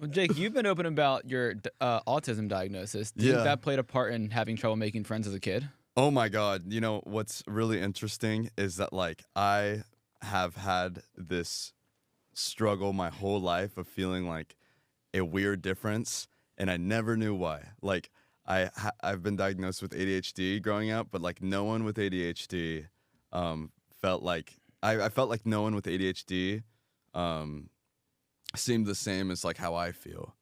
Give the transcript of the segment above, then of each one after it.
Well, Jake, you've been open about your autism diagnosis. Do you think Yeah. that played a part in having trouble making friends as a kid? Oh my God. You know, what's really interesting is that, like, I have had this struggle my whole life of feeling like a weird difference, and I never knew why. Like, I've been diagnosed with ADHD growing up, but like no one with ADHD felt like I felt like no one with ADHD um, seemed the same as like how I feel.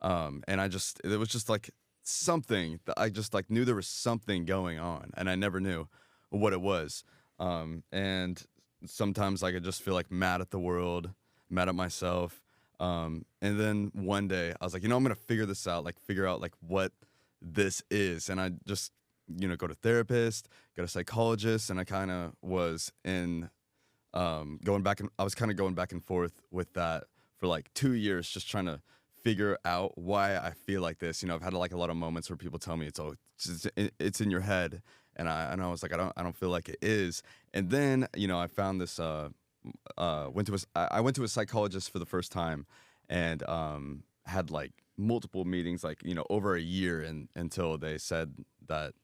And it was just like something that I just like knew there was something going on, and I never knew what it was. And sometimes like I just feel like mad at the world, mad at myself. And then one day I was like, I'm gonna figure this out, like figure out like what this is. And I just, go to therapist, go to psychologist, and I kind of was in I was kind of going back and forth with that for like 2 years, just trying to figure out why I feel like this. I've had like a lot of moments where people tell me it's in your head, and I was like, I don't feel like it is. And then I found this I went to a psychologist for the first time, and had like multiple meetings, like over a year, until they said that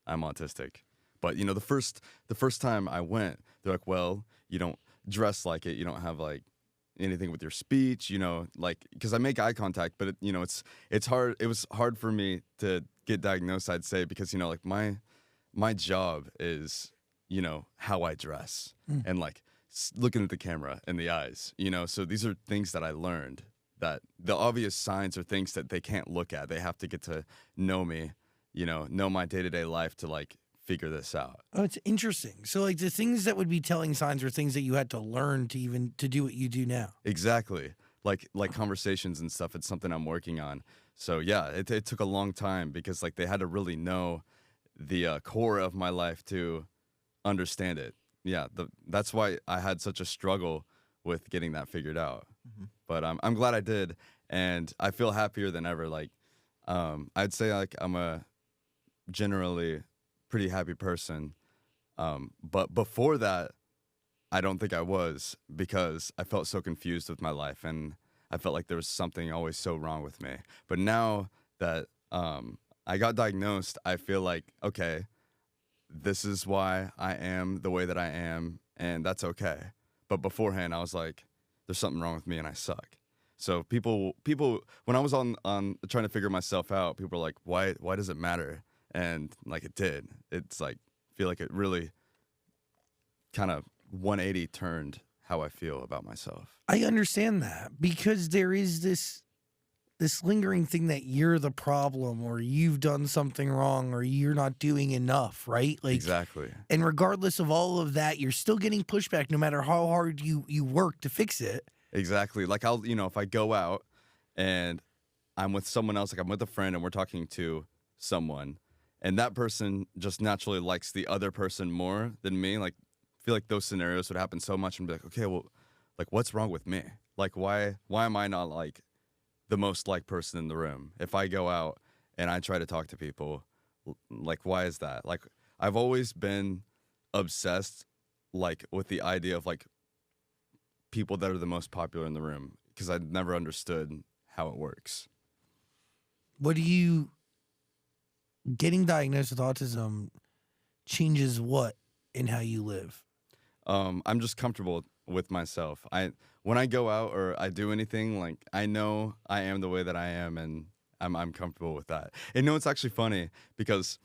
I'm autistic. But the first time I went, they're like, well, you don't dress like it, you don't have like anything with your speech, like, because I make eye contact, but it's hard. It was hard for me to get diagnosed, I'd say, because like my job is how I dress, and like looking at the camera in the eyes, so these are things that I learned, that the obvious signs are things that they can't look at. They have to get to know me, know my day-to-day life to like figure this out. Oh, it's interesting. So like the things that would be telling signs are things that you had to learn to do what you do now. Exactly. Like conversations and stuff. It's something I'm working on. So yeah, it took a long time, because like they had to really know the core of my life to understand it. Yeah, that's why I had such a struggle with getting that figured out. Mm-hmm. But I'm glad I did, and I feel happier than ever. Like I'd say like I'm a generally pretty happy person. But before that, I don't think I was, because I felt so confused with my life, and I felt like there was something always so wrong with me. But now that I got diagnosed, I feel like, okay, this is why I am the way that I am, and that's okay. But beforehand, I was like, there's something wrong with me, and I suck. So people, when I was on trying to figure myself out, people were like, why does it matter? And like it did. It's like, I feel like it really kind of 180 turned how I feel about myself. I understand that, because there is this lingering thing that you're the problem, or you've done something wrong, or you're not doing enough, right? Like, exactly. And regardless of all of that, you're still getting pushback no matter how hard you work to fix it. Exactly. Like I'll, if I go out and I'm with someone else, like I'm with a friend and we're talking to someone, and that person just naturally likes the other person more than me, like I feel like those scenarios would happen so much, and be like, okay, well, like what's wrong with me? Like why am I not like the most liked person in the room? If I go out and I try to talk to people, like why is that? Like I've always been obsessed like with the idea of like people that are the most popular in the room, because I never understood how it works. Getting diagnosed with autism changes what in how you live? I'm just comfortable with myself. When I go out or I do anything, like I know I am the way that I am, and I'm comfortable with that. And it's actually funny, because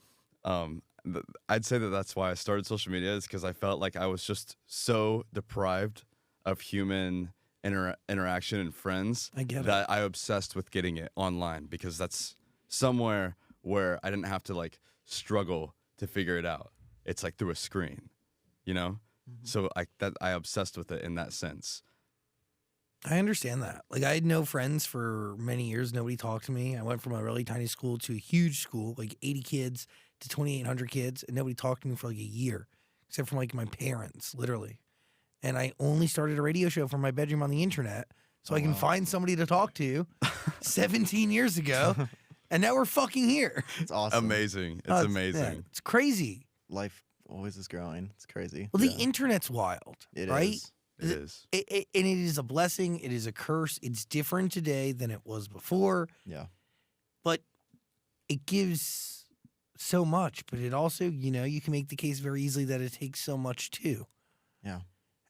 I'd say that's why I started social media, is because I felt like I was just so deprived of human interaction and friends. I get it. That I obsessed with getting it online, because that's somewhere where I didn't have to like struggle to figure it out. It's like through a screen, Mm-hmm. So I obsessed with it in that sense. I understand that. Like I had no friends for many years. Nobody talked to me. I went from a really tiny school to a huge school, like 80 kids to 2,800 kids, and nobody talked to me for like a year, except for like my parents, literally. And I only started a radio show from my bedroom on the internet, so I can find somebody to talk to 17 years ago, and now we're fucking here. It's awesome. Amazing. It's amazing. Yeah, it's crazy. Life always is growing. It's crazy. Well, the internet's wild, It right? is. It is. And it is a blessing. It is a curse. It's different today than it was before. Yeah. But it gives so much. But it also, you can make the case very easily that it takes so much too. Yeah.